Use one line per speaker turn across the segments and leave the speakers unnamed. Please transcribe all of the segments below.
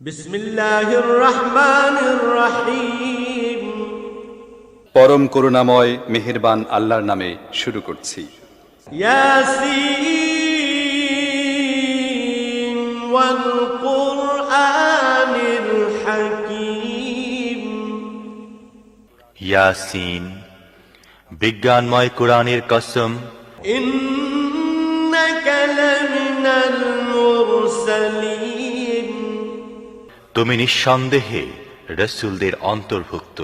বিসমিল্লাহির রহমানির রহিম।
পরম করুণাময় মেহেরবান আল্লাহর নামে শুরু করছি।
ইয়াসিন ওয়াল কুরআনিল হাকীম।
ইয়াসিন, বিজ্ঞানময় কোরআনের কসম।
ইন্নাকা লামিনাল মুরসালিন।
তুমি নিঃসন্দেহে রাসূলদের অন্তর্ভুক্ত।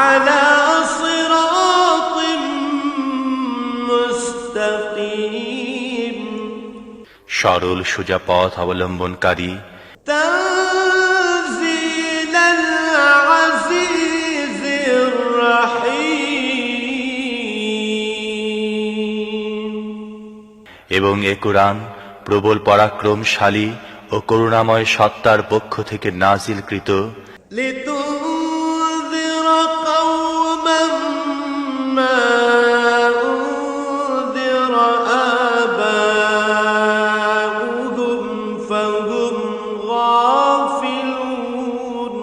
আলা সিরাতিম মুস্তাকিম।
সরল সোজা পথ অবলম্বনকারী।
তানজিলাল আজিজির রহিম।
এবং এ কোরআন প্রবল পরাক্রমশালী ও করুণাময় সত্তার পক্ষ থেকে নাজিলকৃত।
লিতুনযিরা কওমান মা উনযিরা আবাউহুম ফাহুম গাফিলুন।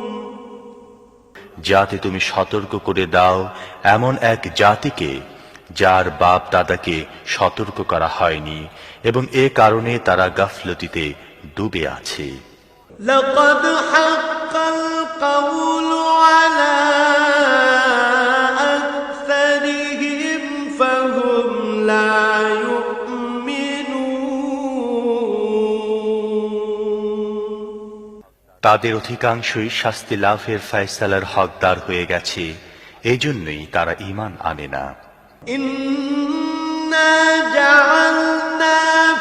যাতে তুমি সতর্ক করে দাও এমন এক জাতিকে যার বাপ দাদাকে সতর্ক করা হয়নি, এবং এ কারণে তারা গাফলতিতে ডুবে আছে।
লাকাদ হাক্কাল কাওলু আলা আকসারিহিম ফাহুম লা ইউমিনুন।
তাদের অধিকাংশই শাস্তি লাভের ফয়সালার হকদার হয়ে গেছে, এজন্যই তারা ঈমান আনে না।
ইন্না জাআলনা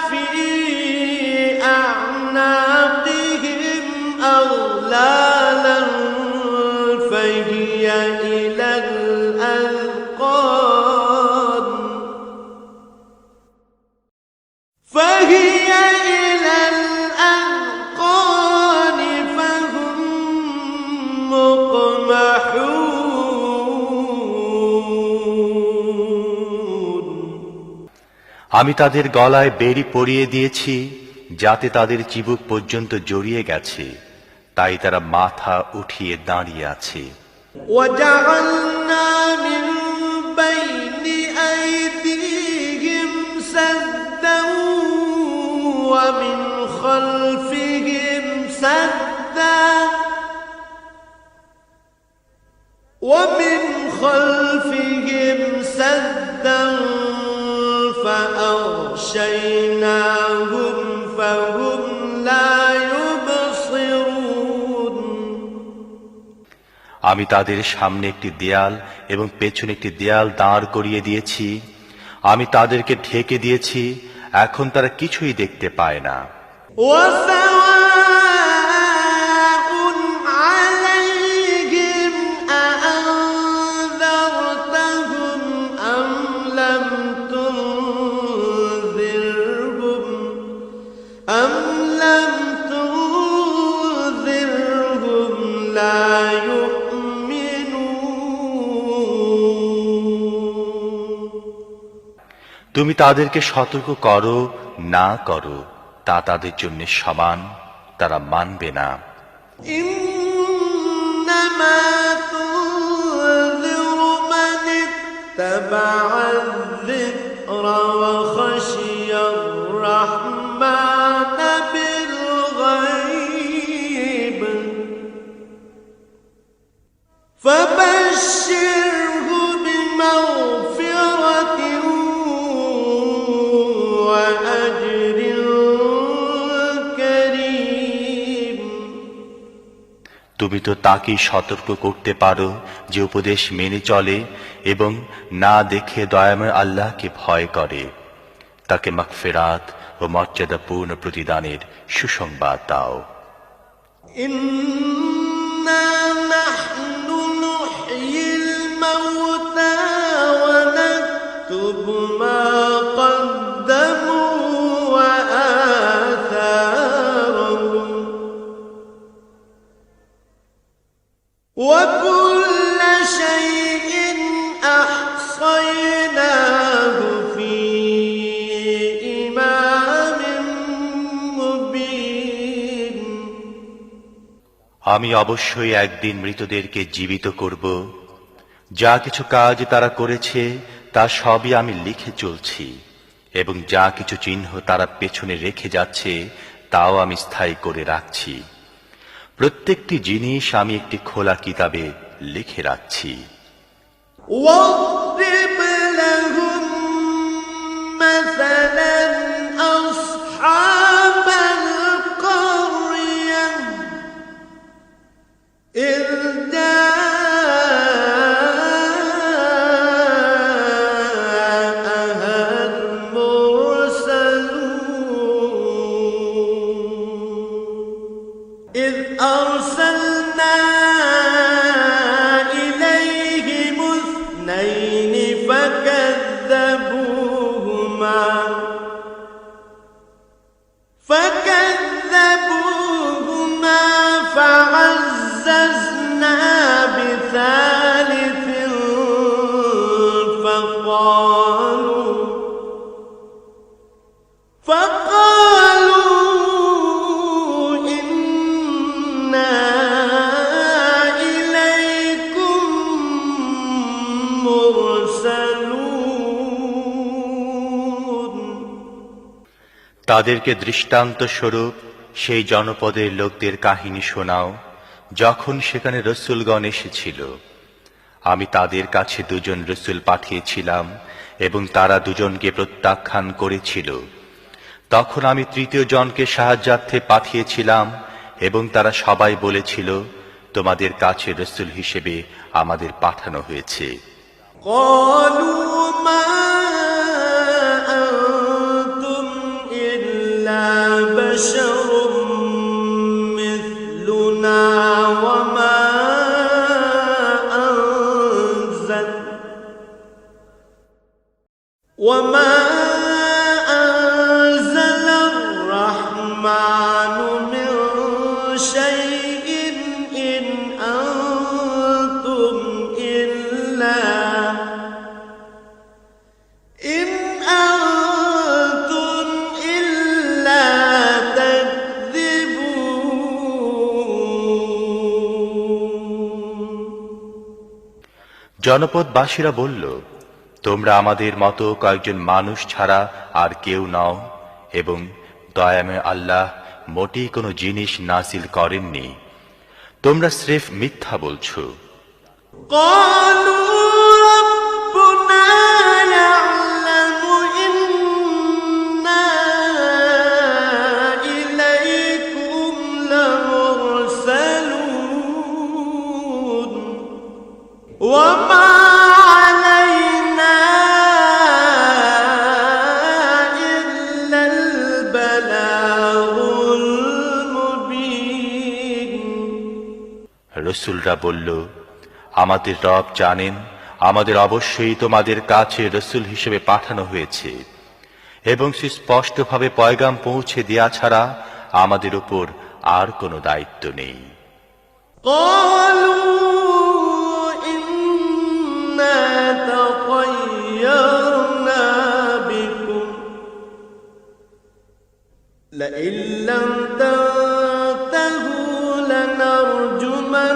ফি আ'নাকিহিম আগলালান ফাহিয়া ইলাল আযকান ফাহিয়া ইলাল আযকান ফাহুম মুকমাহুন।
আমি তাদের গলায় বেড়ি পরিয়ে দিয়েছি, যাতে তাদের চিবুক পর্যন্ত জড়িয়ে গেছে, তাই তারা মাথা উঠিয়ে দাঁড়িয়ে আছে।
وجعلنا من بين أيديهم سدا ومن خلفهم سدا فأغشيناهم فهم لا يبصرون।
আমি তাদের সামনে একটি দেয়াল এবং পেছনে একটি দেয়াল দাঁড় করিয়ে দিয়েছি। আমি তাদেরকে ঢেকে দিয়েছি, এখন তারা কিছুই দেখতে পায় না।
وسواء عليهم أأنذرتهم أم لم تنذرهم لا يؤمنون।
তুমি তাদেরকে সতর্ক করো না করো, তা তাদের জন্য সমান, তারা মানবে না।
إنما تنذر من اتبع الذكر وخشي الرحمن بالغيب فبشره بمغفرة وأجر كريم।
তুমি তো তাকেই সতর্ক করতে পারো যে উপদেশ মেনে চলে এবং না দেখে দয়াময় আল্লাহকে ভয় করে। তাকে মাগফিরাত ও মর্যাদাপূর্ণ প্রতিদানের সুসংবাদ দাও।
إنا نحن نحيي الموتى ونكتب ما قدموا وآثارهم وكل شيء أحصيناه في إمام مبين।
আমি অবশ্যই একদিন মৃতদেরকে জীবিত করব। যা কিছু কাজ তারা করেছে তা সবই আমি লিখে চলছি, এবং যা কিছু চিহ্ন তারা পেছনে রেখে যাচ্ছে তাও আমি স্থায়ী করে রাখছি। প্রত্যেকটি জিনিস আমি একটি খোলা কিতাবে লিখে রাখছি।
واضرب لهم مثلا أصحاب القرية إذ جاءها المرسلون إذ أرسلنا إليهم اثنين فكذبوهما فعززنا بثالث فقالوا إنا إليكم مرسلون
তাদেরকে দৃষ্টান্ত স্বরূপ সেই জনপদের লোকদের কাহিনী শোনাও, যখন সেখানে রসূলগণ এসেছিল। আমি তাদের কাছে দুজন রসূল পাঠিয়েছিলাম এবং তারা দুজনকে প্রত্যাখ্যান করেছিল। তখন আমি তৃতীয় জনকে সাহায্যার্থে পাঠিয়েছিলাম এবং তারা সবাই বলেছিল, তোমাদের কাছে রসূল হিসেবে আমাদের পাঠানো হয়েছে।
قالوا ما أنتم إلا بشر مثلنا وما أنزل الرحمن من شيء إن أنتم إلا تكذبون
জনপদবাসীরা বলল, তোমরা আমাদের মতো কয়েকজন মানুষ ছাড়া আর কেউ নও, এবং দয়াময় আল্লাহ মোটেই কোনো জিনিস নাজিল করেননি। তোমরা স্রেফ মিথ্যা বলছো।
قالوا ربنا يعلم إنا إليكم لمرسلون وما علينا إلا البلاغ المبين
রসূলরা বলল, আমাদের রব জানেন আমাদের অবশ্যই তোমাদের কাছে রসূল হিসেবে পাঠানো হয়েছে, এবং সুস্পষ্টভাবে পয়গাম পৌঁছে দেয়া ছাড়া আমাদের উপর আর কোনো দায়িত্ব নেই।
قالوا إنا تطيرنا بكم لئن لم تنتهوا لنرجمنكم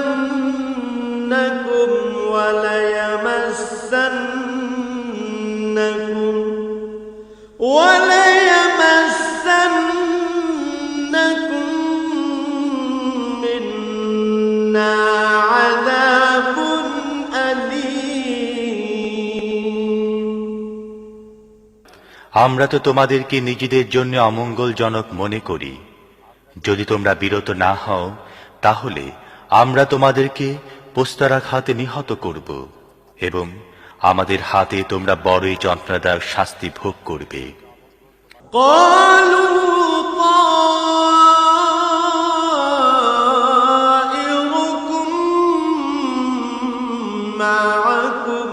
وليمسنكم منا عذاب أليم
আমরা তো তোমাদেরকে নিজেদের জন্য অমঙ্গলজনক মনে করি। যদি তোমরা বিরত না হও তাহলে আমরা তোমাদেরকে পোস্তারাঘাতে নিহত করব, এবং আমাদের হাতে তোমরা বড়ই যন্ত্রণাদায়ক শাস্তি ভোগ করবে।
قالوا طائركم معكم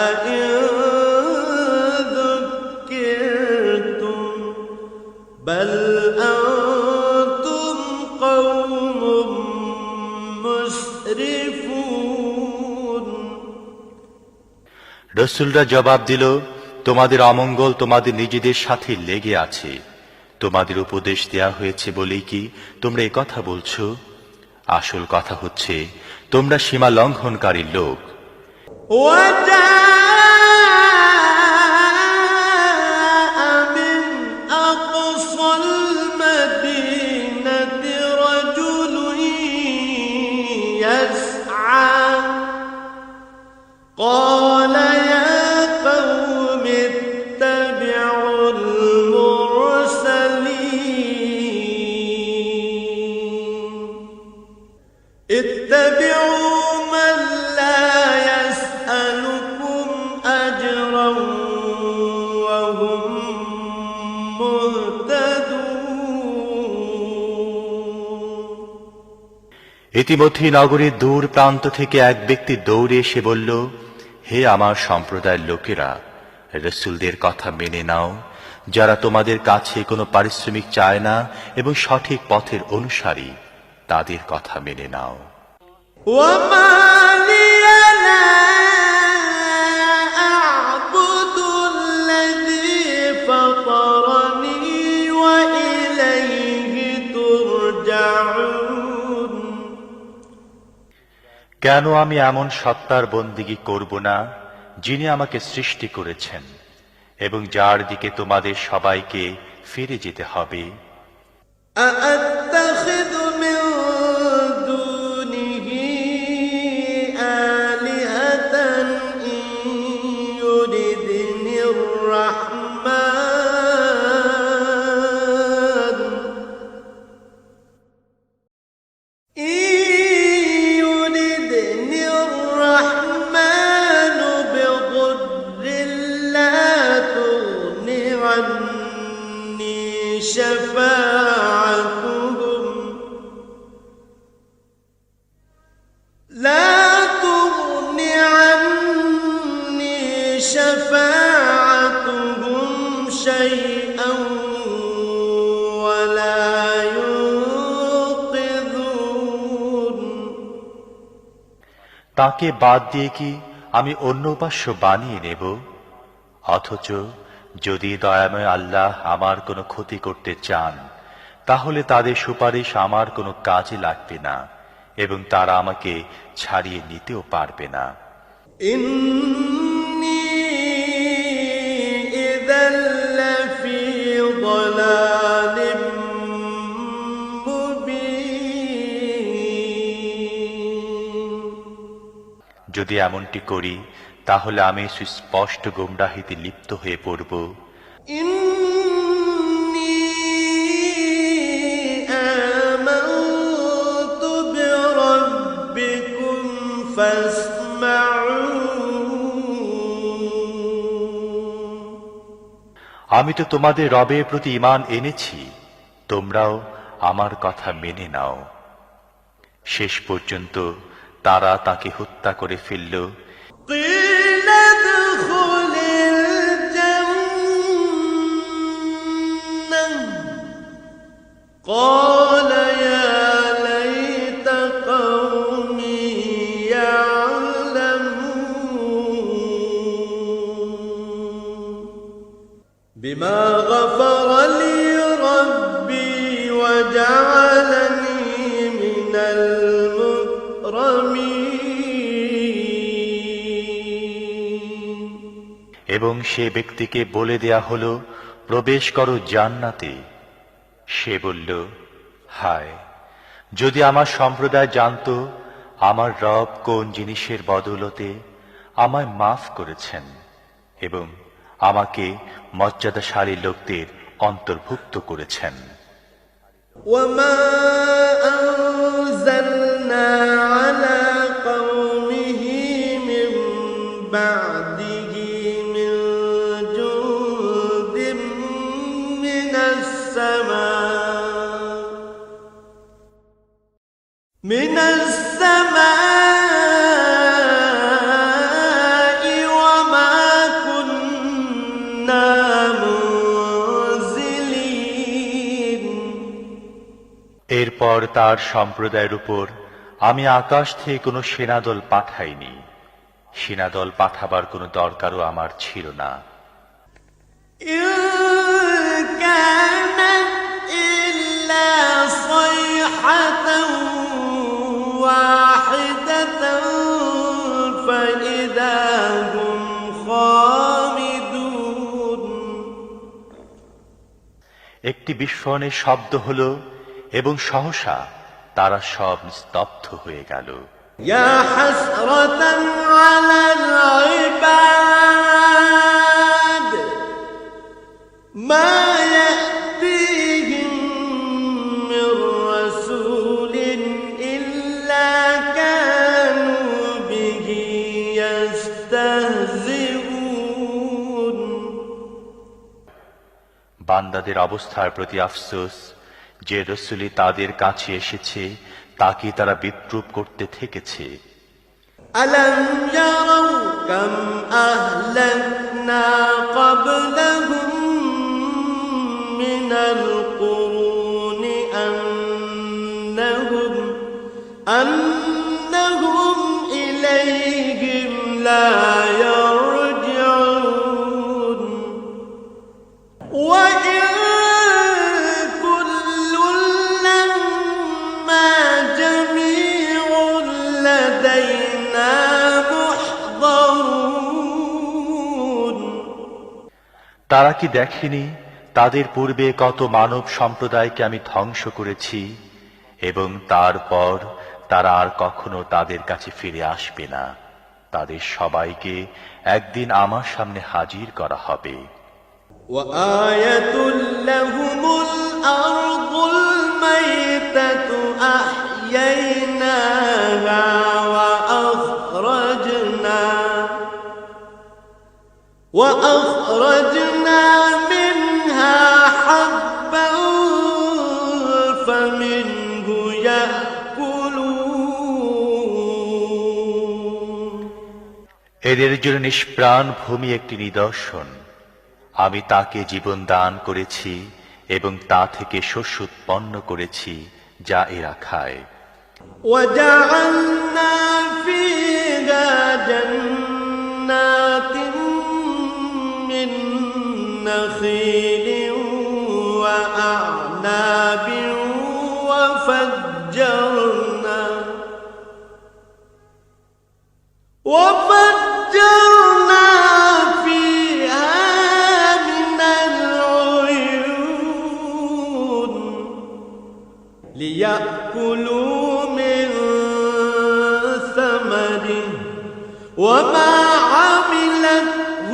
أئن ذكرتم بل أنتم قوم مسرفون
রসূলরা জবাব দিল, তোমাদের অমঙ্গল তোমাদের নিজেদের সাথে লেগে আছে। তোমাদের উপদেশ দেয়া হয়েছে বলেই কি তোমরা একথা বলছো? আসল কথা হচ্ছে তোমরা সীমা লঙ্ঘনকারী লোক।
وجاء من أقصى المدينة رجل يسعى قال يا قوم اتبعوا المرسلين اتبعوا من لا يسألكم أجرا وهم مهتدون
ইতিমধ্যে নগরীর দূর প্রান্ত থেকে এক ব্যক্তি দৌড়ে এসে বলল, হে আমার সম্প্রদায়ের লোকেরা, রাসূলদের কথা মেনে নাও, যারা তোমাদের কাছে কোনো পারিশ্রমিক চায় না এবং সঠিক পথের অনুসারী, তাদের কথা মেনে নাও।
وما لي لا أعبد الذي فطرني وإليه ترجعون
কেন আমি এমন সত্তার বন্দিগি করব না যিনি আমাকে সৃষ্টি করেছেন এবং যার দিকে তোমাদের সবাইকে ফিরে যেতে হবে?
أأتخذ من دونه آلهة إن يردني الرحمن بضر لا تغن عني شفاعتهم شيئا ولا ينقذون
তাকে বাদ দিয়ে কি আমি অন্য উপাস্য বানিয়ে নেব? অথচ যদি দয়াময় আল্লাহ আমার কোনো ক্ষতি করতে চান, তাহলে তাদের সুপারিশ আমার কোনো কাজে লাগবে না এবং তারা আমাকে ছাড়িয়ে নিতেও পারবে না।
إني إذا لفي ضلال مبين
যদি এমনটি করি তাহলে আমি সুস্পষ্ট গোমরাহিতে লিপ্ত হয়ে পড়ব।
إني آمنت بربكم فاسمعون
আমি তো তোমাদের রবের প্রতি ঈমান এনেছি, তোমরাও আমার কথা মেনে নাও। শেষ পর্যন্ত তারা তাকে হত্যা করে ফেলল।
قيل ادخل الجنة قال يا ليت قومي يعلمون بما غفر لي ربي وجعلني من المكرمين
এবং সে ব্যক্তিকে বলে দেয়া হলো, প্রবেশ করো জান্নাতে। সে বলল, হায়, যদি আমার সম্প্রদায় জানত আমার রব কোন জিনিসের বদৌলতে আমায় মাফ করেছেন এবং আমাকে মর্যাদাশালী লোকদের অন্তর্ভুক্ত করেছেন।
وما أنزلنا على قومه من بعده من جند من السماء وما كنا منزلين
এরপর তার সম্প্রদায়ের উপর আমি আকাশ থেকে কোনো সেনাদল পাঠাইনি, সেনাদল পাঠাবার কোনো দরকারও আমার ছিল না।
إن كانت إلا صيحة
একটি বিস্ফোরণের শব্দ হলো এবং সহসা তারা সব স্তব্ধ হয়ে গেল।
يا حسرة على العباد ما يأتيهم من رسول إلا كانوا به يستهزئون।
বান্দাদের অবস্থার প্রতি আফসোস, যে রসূলই তাদের কাছে এসেছে তাকে তারা বিদ্রূপ করতে থেকেছে।
ألم يروا كم أهلكنا قبلهم من القرون أنهم إليهم لا يرجعون وإن كل لما جميع لدينا محضرون।
তারা কি দেখেনি তাদের পূর্বে কত মানব সম্প্রদায়কে আমি ধ্বংস করেছি এবং তারপর তারা আর কখনো তাদের কাছে ফিরে আসবে না। তাদের সবাইকে একদিন আমার সামনে হাজির করা হবে।
وآية لهم الأرض الميتة أحييناها وأخرجنا منها حبا فمنه يأكلون।
এদের জন্য নিষ্প্রাণ ভূমি একটি নিদর্শন। আমি তাকে জীবন দান করেছি এবং তা থেকে শস্য উৎপন্ন করেছি যা এরা খায়।
وجعلنا فيها جنات من نخيل وأعناب وفجرنا فيها من العيون ليأكلوا من ثمره وما عملته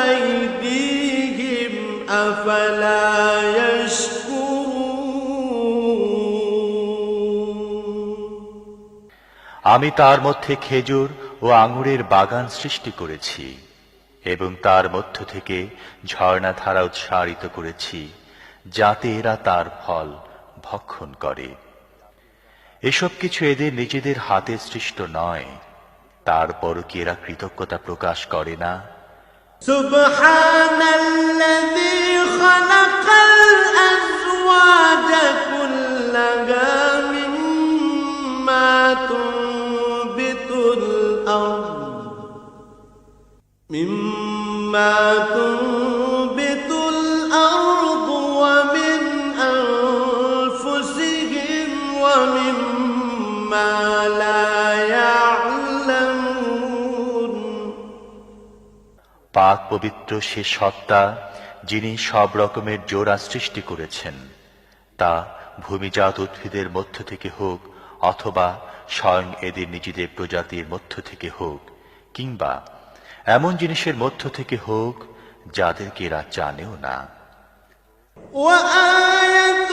أيديهم أفلا يشكرون।
আমি তার মধ্যে খেজুর ও আঙুরের বাগান সৃষ্টি করেছি এবং তার মধ্য থেকে ঝর্ণাধারা উৎসারিত করেছি যাতে এরা তার ফল ভক্ষণ করে। এসব কিছু এদের নিজেদের হাতে সৃষ্ট নয়, তারপরও কি এরা কৃতজ্ঞতা প্রকাশ করে না?
সুবহানাল্লাযী খালাকাল আযওয়াজা কুল্লাহা মিম্মা তুনবিতুল আরদ ওয়া মিন আনফুসিহিম ওয়া মিম্মা লা ইয়া'লামুন।
পাক পবিত্র সে সত্তা যিনি সব রকমের জোড়া সৃষ্টি করেছেন, তা ভূমিজাত উদ্ভিদের মধ্য থেকে হোক অথবা স্বয়ং এদের নিজেদের প্রজাতির মধ্য থেকে হোক, কিংবা এমন জিনিসের মধ্য থেকে হোক যাদেরকে এরা জানেও না।
وآية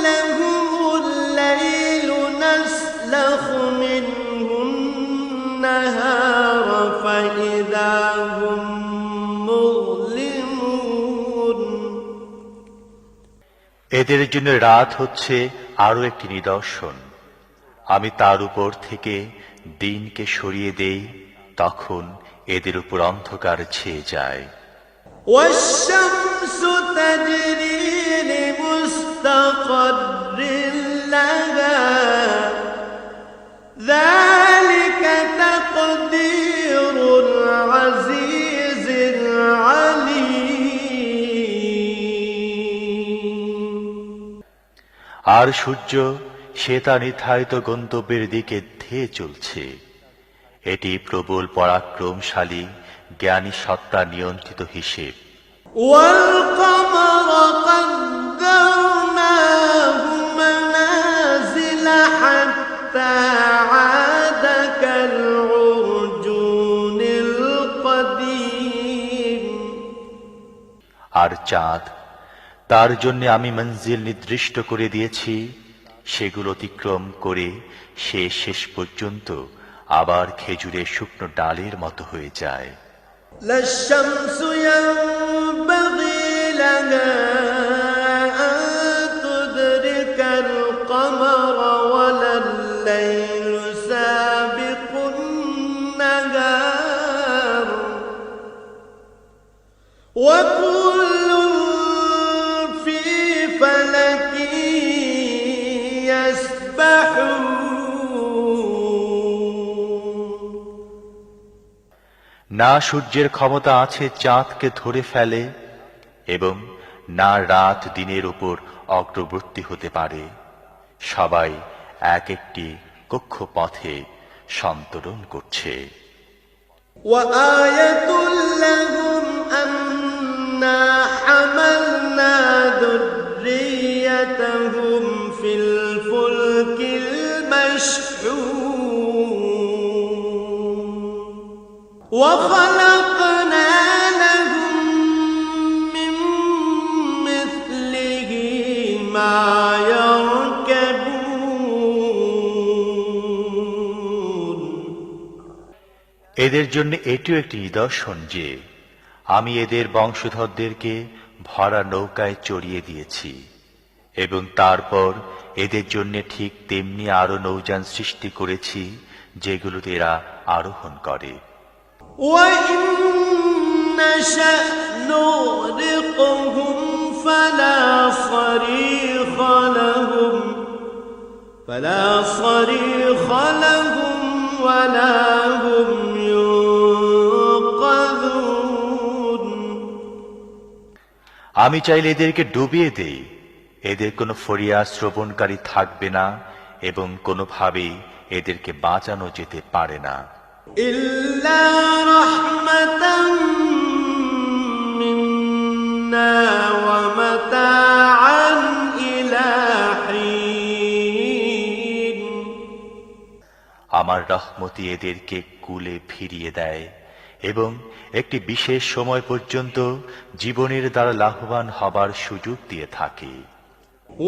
لهم الليل نسلخ منه النهار فإذا هم مظلمون।
এদের জন্য রাত হচ্ছে আরো একটি নিদর্শন। আমি তার উপর থেকে দিনকে সরিয়ে দেই, তখন এদের উপর অন্ধকার ছেয়ে যায়।
والشمس تجري لمستقر لها ذلك تقدير العزيز العليم।
আর সূর্য সে তার নির্ধারিত গন্তব্যের দিকে ধেয়ে চলছে। এটি প্রবল পরাক্রমশালী জ্ঞানী সত্তা নিয়ন্ত্রিত হিসেব।
والقمر قدرناه حتى عاد كالعرجون القديم
আর চাঁদ, তার জন্য আমি মঞ্জিল নির্দিষ্ট করে দিয়েছি, সেগুলো অতিক্রম করে সে শেষ পর্যন্ত আবার খেজুরের শুকনো ডালের মতো হয়ে যায়।
لا الشمس ينبغي لها أن تدرك القمر ولا الليل سابق النهار وكل في فلك يسبحون
না সূর্যের ক্ষমতা আছে চাঁদকে ধরে ফেলে এবং না রাত দিনের উপর অগ্রবর্তী হতে পারে। সবাই এক একটি কক্ষপথে সন্তরণ করছে।
وآية لهم أنا حملنا ذريتهم في الفلك المشحون وخلقنا لهم من مثله ما يركبون
এদের জন্য এটিও একটি নিদর্শন যে আমি এদের বংশধরদেরকে ভরা নৌকায় চড়িয়ে দিয়েছি এবং তারপর এদের জন্য ঠিক তেমনি আরো নৌযান সৃষ্টি করেছি যেগুলোতে এরা আরোহণ করে।
وإن نشأ نغرقهم فلا صريخ لهم ولا هم ينقذون
আমি চাইলে এদেরকে ডুবিয়ে দেই, এদের কোনো ফরিয়াদ শ্রবণকারী থাকবে না এবং কোনোভাবেই এদেরকে বাঁচানো যেতে পারে না।
إلا رحمة منا ومتاعا إلى حين
আমার রহমতি এদেরকে কুলে ফিরিয়ে দেয় এবং একটি বিশেষ সময় পর্যন্ত জীবনের দ্বারা লাভবান হবার সুযোগ দিয়ে থাকে।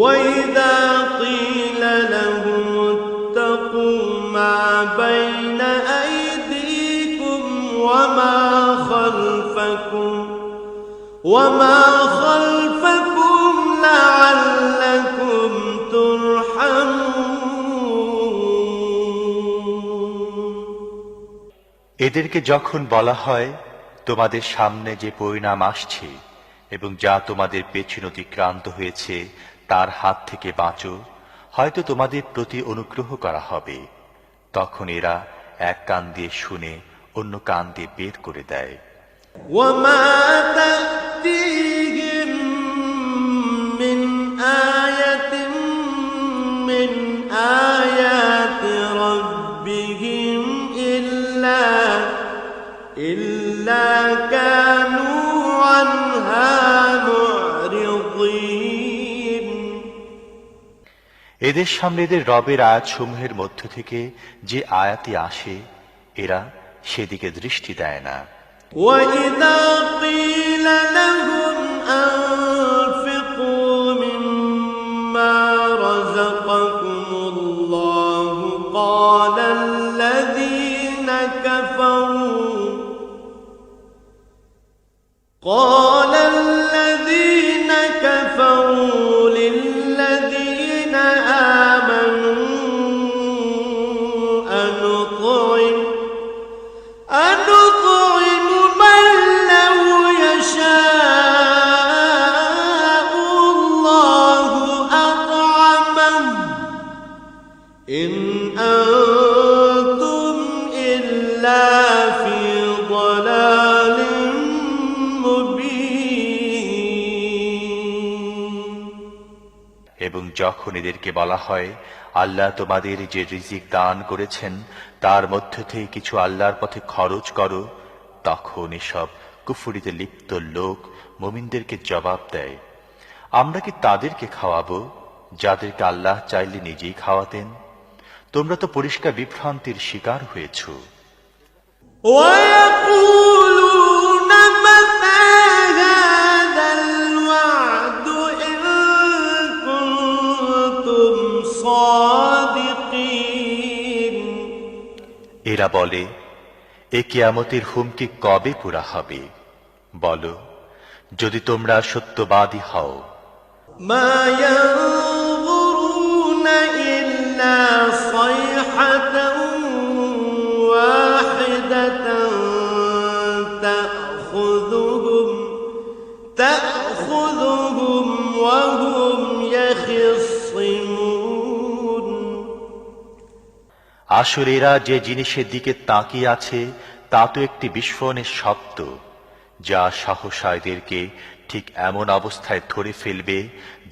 وإذا قيل لهم اتقوا ما بين أيديكم وما خلفكم لعلكم ترحمون
এদেরকে যখন বলা হয় তোমাদের সামনে যে পরিণাম আসছে এবং যা তোমাদের পেছন অতিক্রান্ত হয়েছে তার হাত থেকে বাঁচো, হয়তো তোমাদের প্রতি অনুগ্রহ করা হবে, তখন এরা এক কান দিয়ে শুনে অন্য কান দিয়ে বের করে দেয়।
وما تأتيهم من آية من آيات ربهم إلا كانوا عنها معرضين
এদের সামনে এদের রবের আয়াতসমূহের মধ্য থেকে যে আয়াতি আসে এরা সেদিকে দৃষ্টি দেয় না।
وإذا قيل لهم أنفقوا مما رزقكم الله قال الذين كفروا للذين آمنوا أنطعم من لو يشاء الله أطعمه إن أنتم إلا في ضلال مبين
এবং যখন এদেরকে বলা হয় আল্লাহ তোমাদের যে রিজিক দান করেছেন তার মধ্য থেকে কিছু আল্লাহর পথে খরচ করো, তখন এসব কুফরিতে লিপ্ত লোক মুমিনদেরকে জবাব দেয়, আমরা কি তাদেরকে খাওয়াবো যাদেরকে আল্লাহ চাইলে নিজেই খাওয়াতেন? তোমরা তো পরিষ্কার বিভ্রান্তির শিকার হয়েছ।
ويقولون متى هذا الوعد إن كنتم صادقين
এরা বলে, এ কিয়ামতের হুমকি কবে পুরা হবে? বলো, যদি তোমরা সত্যবাদী হও।
ما ينظرون إلا صيحة واحدة تأخذهم وهم يخصمون
আসলে এরা যে জিনিসের দিকে তাকিয়ে আছে তা তো একটি বিস্ফোরণের শব্দ, যা সহসা এদেরকে ঠিক এমন অবস্থায় ধরে ফেলবে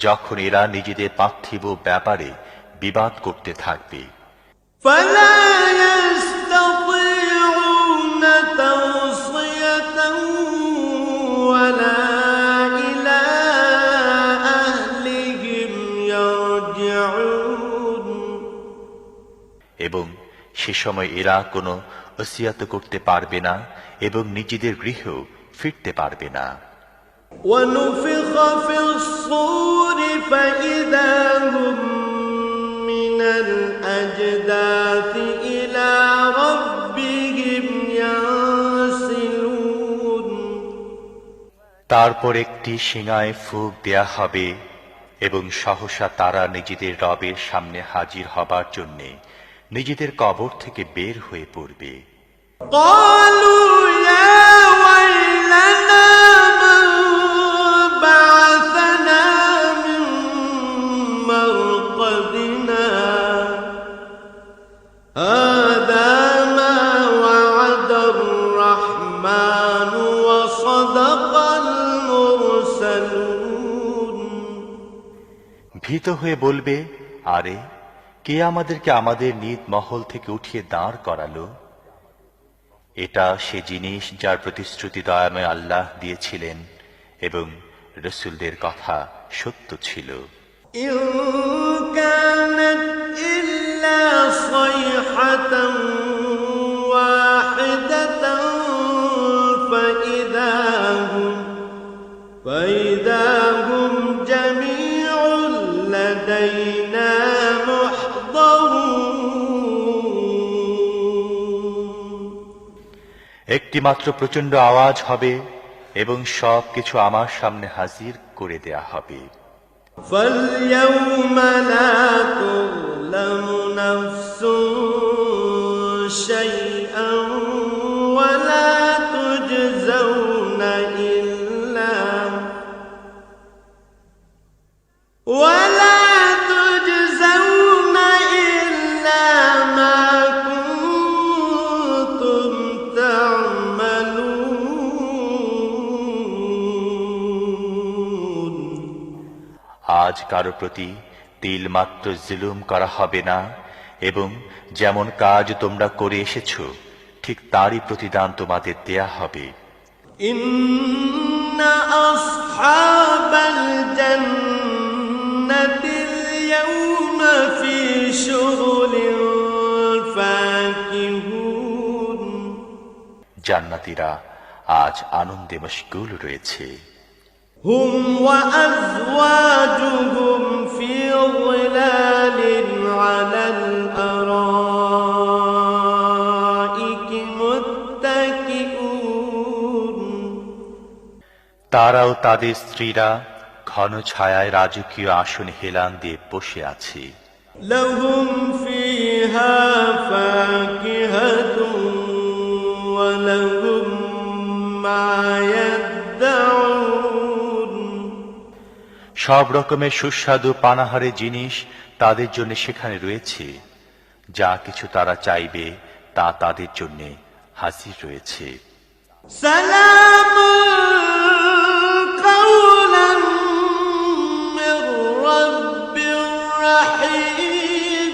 যখন এরা নিজেদের পার্থিব ব্যাপারে বিবাদ করতে থাকবে।
فلا يستطيعون توصية ولا إلى أهلهم يرجعون
এবং সে সময় এরা কোনো ওসিয়াত করতে পারবে না এবং নিজেদের গৃহেও ফিরতে পারবে না।
ونفخ في الصور فإذا هم من الأجداث إلى ربهم ينسلون
তারপর একটি শিঙায় ফুঁক দেয়া হবে এবং সহসা তারা নিজেদের রবের সামনে হাজির হবার জন্যে নিজেদের কবর থেকে বের হয়ে পড়বে।
قالوا يا ويلنا من بعثنا من مرقدنا هذا ما وعد الرحمن وصدق المرسلون
ভীত হয়ে বলবে, আরে কে আমাদেরকে আমাদের নিজ মহল থেকে উঠিয়ে দাঁড় করালো? এটা সে জিনিস যার প্রতিশ্রুতি দয়াময় আল্লাহ দিয়েছিলেন এবং রসুলদের কথা সত্য ছিল।
إن كانت إلا صيحة واحدة فإذا هم جميع لدينا
একটি মাত্র প্রচন্ড আওয়াজ হবে এবং সব কিছু আমার সামনে হাজির করে দেয়া হবে।
فاليوم لا تظلم نفس شيئا ولا تجزون إلا ما كنتم تعملون
আজ কারো প্রতি তিল মাত্র জুলুম করা হবে না এবং যেমন কাজ তোমরা করে এসেছো ঠিক তারই প্রতিদান তোমাদের দেয়া হবে।
إن أصحاب الجنة اليوم في شغل فاكهون
জান্নাতীরা আজ আনন্দে মশগুল রয়েছে।
هم وأزواجهم في ظلال على الأرائك متكئون
তারাও তাদের স্ত্রীরা ঘন ছায়ায় রাজকীয় আসন হেলান দিয়ে বসে আছে।
لهم فيها فاكهة ولهم ما يدعون
সব রকমের সুস্বাদু পানাহারে জিনিস তাদের জন্য সেখানে রয়েছে। যা কিছু তারা চাইবে তা তাদের জন্য হাজির রয়েছে।
سلام قولا من رب رحيم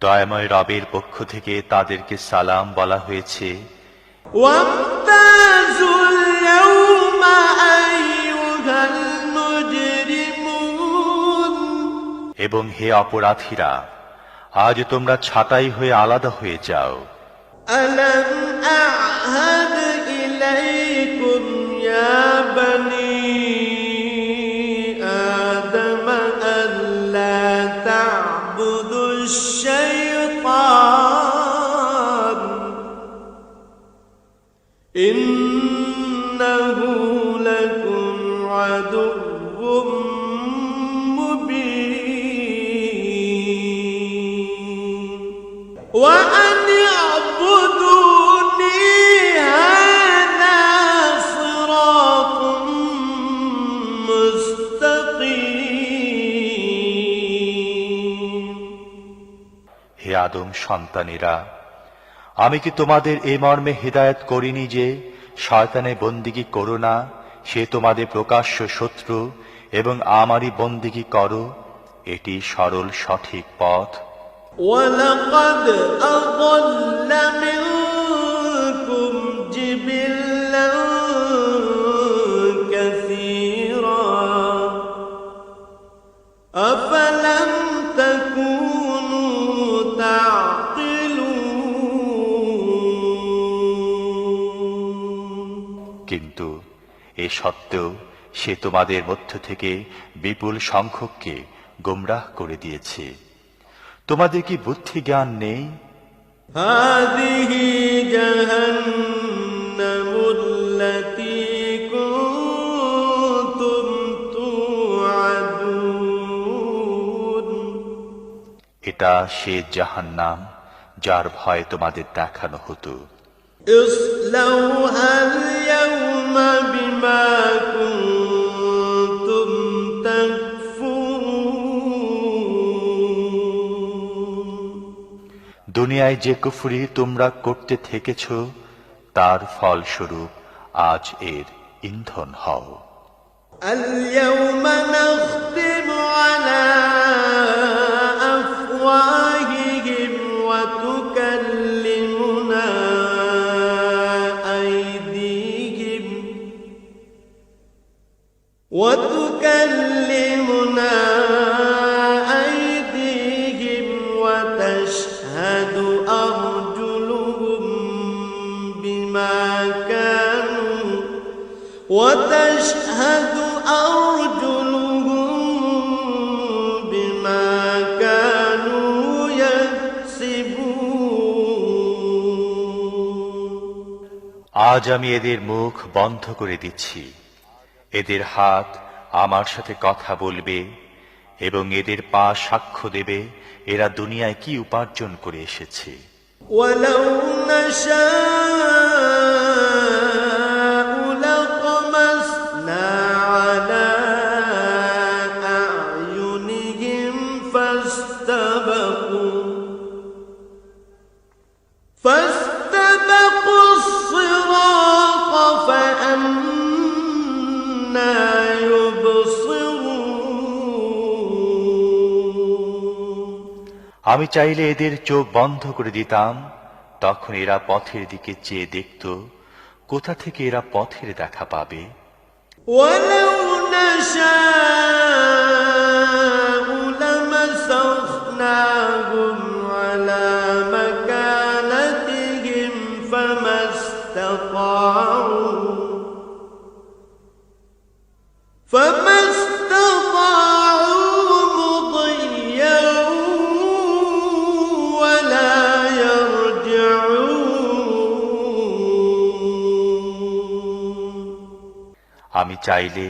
দয়াময় রবের পক্ষ থেকে তাদেরকে সালাম বলা হয়েছে।
وامتازوا اليوم أيها المجرمون
এবং হে অপরাধীরা, আজ তোমরা ছাঁটাই হয়ে আলাদা হয়ে যাও।
ألم أعهد إليكم يا بني آدم ألا تعبدوا الشيطان إنه لكم عدو مبين وأن اعبدوني هذا صراط مستقيم
হে আদম সন্তানেরা, আমি কি তোমাদের এই মর্মে হিদায়াত করিনি যে শয়তানের বন্দিগি করো না, সে তোমাদের প্রকাশ্য শত্রু, এবং আমারই বন্দিগি করো, এটি সরল সঠিক পথ।
ولقد أضل منكم جبلا كثيرا أفلم تكونوا تعقلون
কিন্তু এ সত্ত্বেও সে তোমাদের মধ্য থেকে বিপুল সংখ্যককে গোমরাহ করে দিয়েছে। তোমাদের কি বুদ্ধি জ্ঞান নেই?
هذه جهنم التي كنتم توعدون
এটা সে জাহান্নাম যার ভয় তোমাদের দেখানো হতো।
اصلوها اليوم بما كنتم تكفرون
দুনিয়ায় যে কুফরি তোমরা করতে থেকেছ, তার ফলস্বরূপ আজ এর ইন্ধন হও।
اليوم نختم على أفواههم وتكلمنا أيديهم وتشهد أرجلهم بما كانوا يكسبون
আজ আমি এদের মুখ বন্ধ করে দিচ্ছি, এদের হাত আমার সাথে কথা বলবে এবং এদের পা সাক্ষ্য দেবে এরা দুনিয়ায় কি উপার্জন করে এসেছে।
ولو نشاء لطمسنا على أعينهم فاستبقوا الصراط فأنى يبصرون
আমি চাইলে এদের চোখ বন্ধ করে দিতাম, তখন এরা পথের দিকে চেয়ে দেখত, কোথা থেকে এরা পথের দেখা পাবে।
ولو نشاء لمسخناهم على مكانتهم فما استطاعوا مضيا ولا يرجعون
আমি চাইলে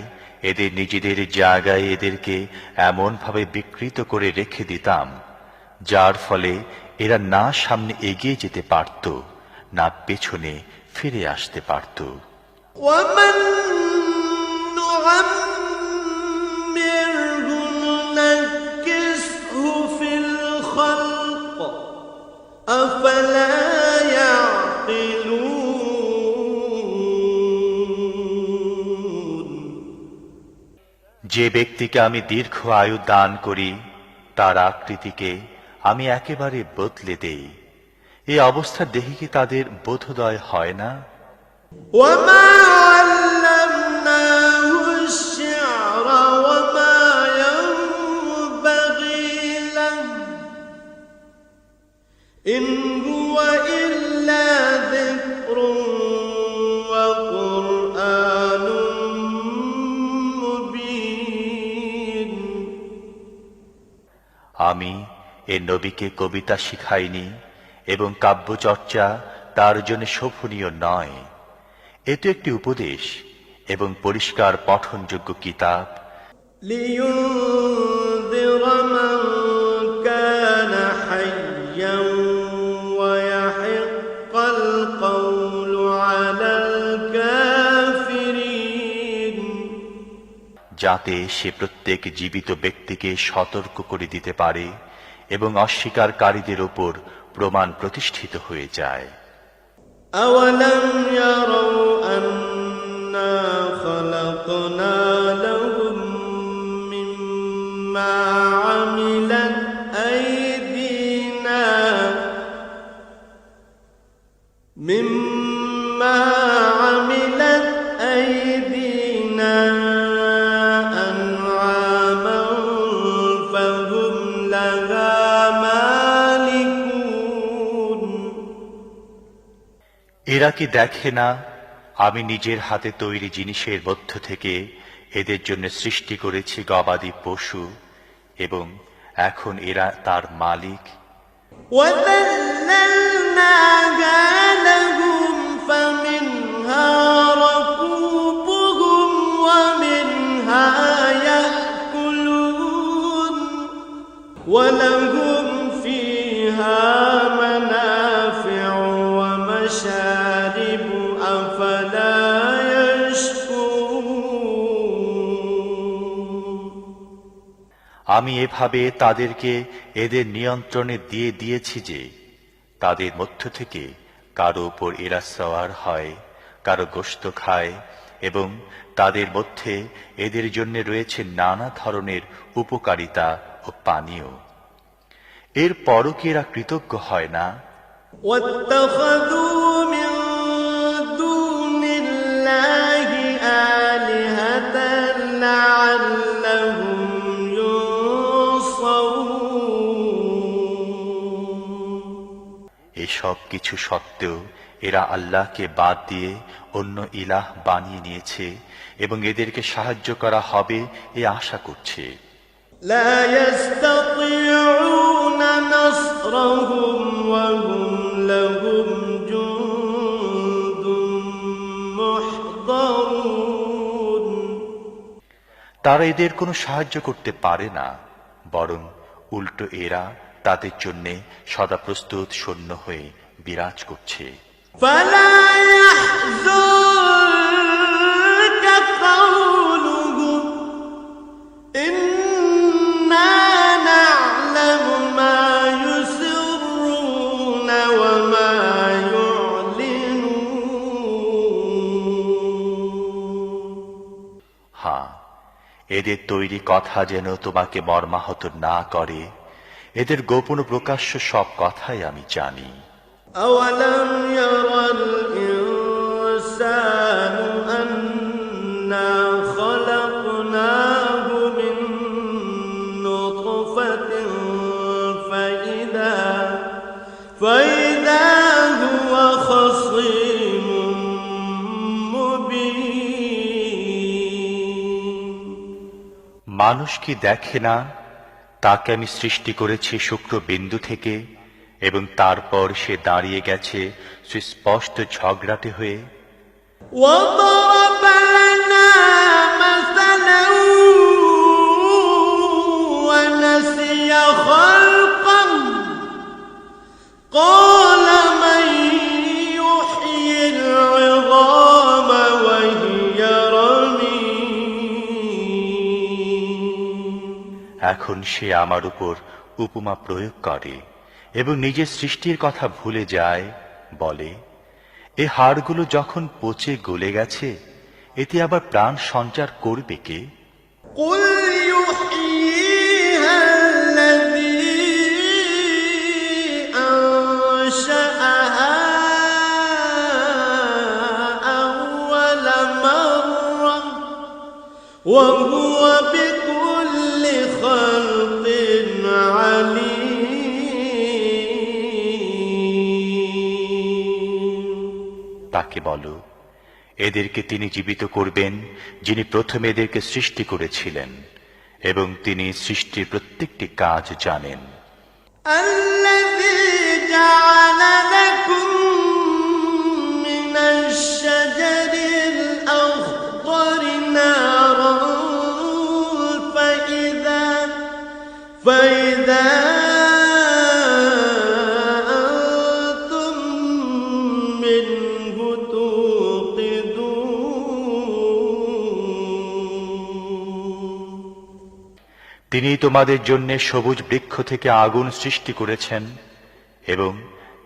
এদের নিজেদের জায়গায় এদেরকে এমন ভাবে বিকৃত করে রেখে দিতাম, যার ফলে এরা না সামনে এগিয়ে যেতে পারত, না পেছনে ফিরে আসতে পারত।
ومن نعمره ننكسه في الخلق أفلا يعقلون
যে ব্যক্তিকে আমি দীর্ঘ আয়ু দান করি, তার আকৃতিকে আমি একেবারে বদলে দেই, এই অবস্থা দেখে কি তাদের বোধোদয় হয় না?
وما علمناه الشعر وما ينبغي له إن هو إلا ذكر وقرآن مبين
আমি এ নবীকে কবিতা শিখাইনি এবং কাব্যচর্চা তার জন্য শোভনীয় নয়। এ তো একটি উপদেশ এবং পরিষ্কার পঠনযোগ্য কিতাব।
لينذر من كان حيا ويحق القول على الكافرين
যাতে সে প্রত্যেক জীবিত ব্যক্তিকে সতর্ক করে দিতে পারে এবং অস্বীকারীদের উপর প্রমাণ প্রতিষ্ঠিত হয়ে যায়।
أولم يروا أنا خلقنا لهم مما عملت أيدينا أنعاما فهم لها مالكون
এরা কি দেখে না আমি নিজের হাতে তৈরি জিনিসের মধ্য থেকে এদের জন্য সৃষ্টি করেছি গবাদি পশু এবং এখন এরা তার মালিক।
وَذَلَّلْنَاهَا لَهُمْ فَمِنْهَا رَكُوبُهُمْ وَمِنْهَا يَأْكُلُونَ وَلَهُمْ فِيهَا مَنَافِعُ وَمَشَارِبُ أَفَلَا يَشْكُرُونَ
আমি এভাবে তাদেরকে এদের নিয়ন্ত্রণে দিয়ে দিয়েছি যে তাদের মধ্য থেকে কারো উপর এরা সওয়ার হয়, কারো গোশত খায় এবং তাদের মধ্যে এদের জন্য রয়েছে নানা ধরনের উপকারিতা ও পানীয়। এর পরও কি এরা কৃতজ্ঞ হয় না?
وَاتَّخَذُوا مِن دُونِ اللَّهِ آلِهَةً لَّعَلَّهُمْ
এসব কিছু সত্ত্বেও এরা আল্লাহকে বাদ দিয়ে অন্য ইলাহ বানিয়ে নিয়েছে এবং এদেরকে সাহায্য করা হবে এ আশা করছে।
لا يستطيعون نصرهم وهم لهم جند محضرون
তারা এদের কোনো সাহায্য করতে পারে না, বরং উল্টো এরা তাদের জন্য সদা প্রস্তুত সৈন্য হয়ে বিরাজ করছে।
فلا يحزنك قولهم إنا نعلم ما يسرون وما يعلنون
হ্যাঁ, এদের তৈরি কথা যেন তোমাকে মর্মাহত না করে। এদের গোপন প্রকাশ্য সব কথাই আমি জানি।
أولم ير الإنسان أنا خلقناه من نطفة فإذا هو خصيم مبين
মানুষ কি দেখে না তাকে আমি সৃষ্টি করেছি শুক্র বিন্দু থেকে এবং তারপর সে দাঁড়িয়ে গেছে সুস্পষ্ট ঝগড়াটে হয়ে।
وضرب لنا مثلا ونسي خلقا قال من يحيي العظام وهي رميم
এখন সে আমার উপর উপমা প্রয়োগ করে এবং নিজের সৃষ্টির কথা ভুলে যায়, বলে এ হাড়গুলো যখন পচে গলে গেছে এতে আবার প্রাণ সঞ্চার করবে কে?
قل يحييها الذي أنشأها أول مرة وهو بكل خلق عليم
তাকে বলো, এদেরকে তিনি জীবিত করবেন যিনি প্রথমে এদেরকে সৃষ্টি করেছিলেন, এবং তিনি সৃষ্টির প্রত্যেকটি কাজ জানেন।
الذي جعل لكم من الشجر الأخضر نارا فإذا أنتم منه توقدون।
তিনি তোমাদের জন্য সবুজ বৃক্ষ থেকে আগুন সৃষ্টি করেছেন এবং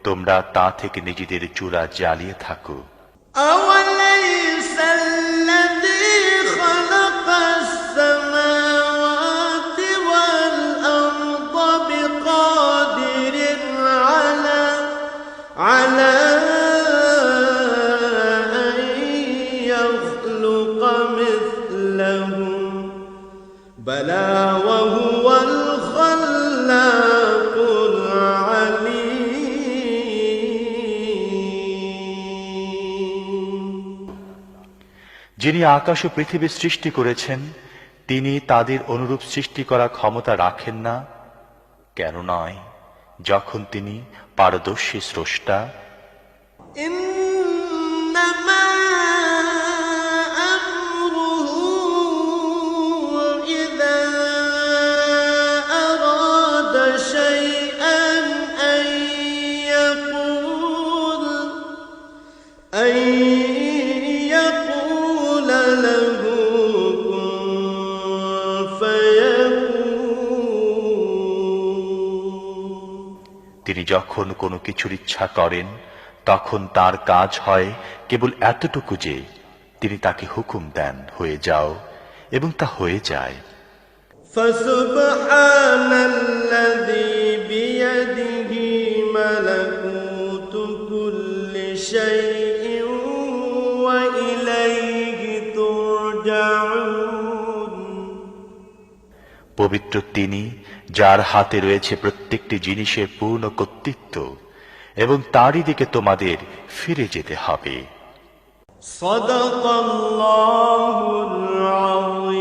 তোমরা তা থেকে নিজেদের চুলা জ্বালিয়ে থাকো।
أوليس الذي خلق السماوات والأرض بقادر على أن يخلق مثلهم بلى وهو الخلاق العليم।
যিনি আকাশ ও পৃথিবী সৃষ্টি করেছেন তিনি তাদের অনুরূপ সৃষ্টি করার ক্ষমতা রাখেন না কেন নয়, যখন তিনি পারদর্শী স্রষ্টা।
إنما أمره إذا أراد شيئا أن يقول له كن فيكون।
তিনি যখন কোনো কিছুর ইচ্ছা করেন তখন তার কাজ হয় কেবল এতটুকু যে তিনি তাকে হুকুম দেন, হয়ে যাও, এবং তা হয়ে যায়।
فسبحان الذي بيده ملكوت كل شيء وإليه ترجعون।
পবিত্র তিনি যার হাতে রয়েছে প্রত্যেকটি জিনিসের পূর্ণ কর্তৃত্ব, এবং তারই দিকে তোমাদের ফিরে যেতে হবে।
صدق الله العظيم।